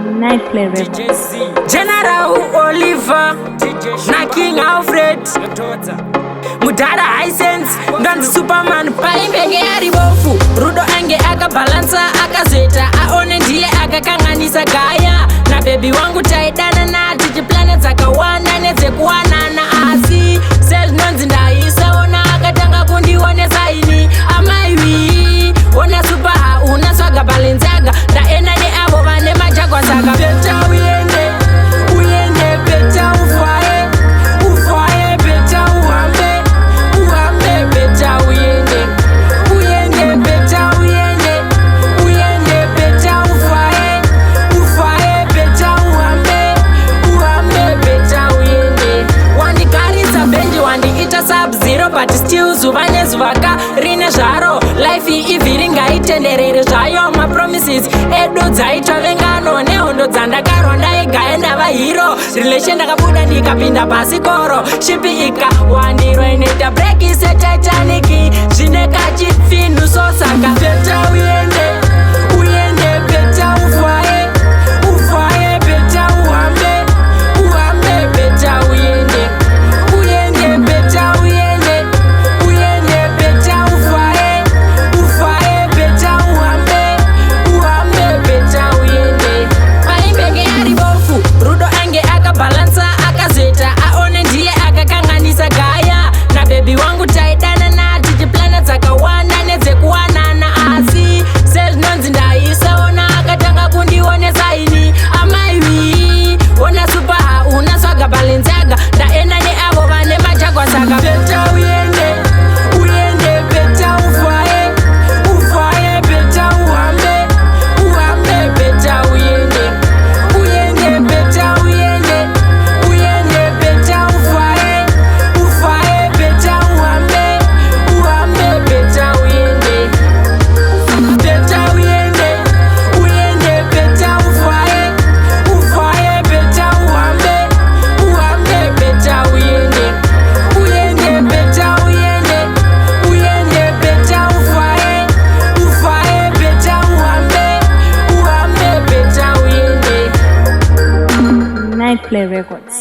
Nightplay Records. General Oliver na King Alfred Mudara Hisense Nganzi Superman Paimbege ari bofu Rudo ange akabalansa akazeta aone ndiye akakanganisa gaya na baby wangu taidana na tiji planets akawana neze kuwanana asi Sales nonzi ndaisa ona akatanga kundionesa ini amaiwi ona super una swaga balenzaga da enane abo vane majagwa saka beta uyende beta ufaye beta uhambe beta uyende beta uyende beta ufaye beta uhambe beta uyende wandikarisa benji wandiita sub-zero but still zuva nezuvaka rine zvaro life ivhiri ngaitenderere zvayo mapromises edu dzaitwa vengano nehondo dzandakarwa ndaigaye ndava hero relation ndakabuda ndikapinda pasi koro shipi ikawandirwa inoita breki setitanic zvine kachipfinhu sosaka beta uyende beta ufaye beta uhambe beta uyende beta uyende beta ufaye beta uhambe beta uyende paimbenge ari bofu rudo ange akabalansa akazeta aone ndiye akakanganisa gaya na bebi wangu taidana na tiji planets akawana nedzekuwanana asi sales nonzi ndaisa ona akatanga kundionesa ini amaiwi ona super una swaga balenzaga ndaenda neavo vane majagwa saka beta uyende beta ufaye beta uhambe beta uyende beta uyende beta ufaye beta uhambe beta uyende beta uyende beta ufaye beta uhambe beta uyende beta uyende beta ufaye beta uhambe beta uyende Nightplay Records.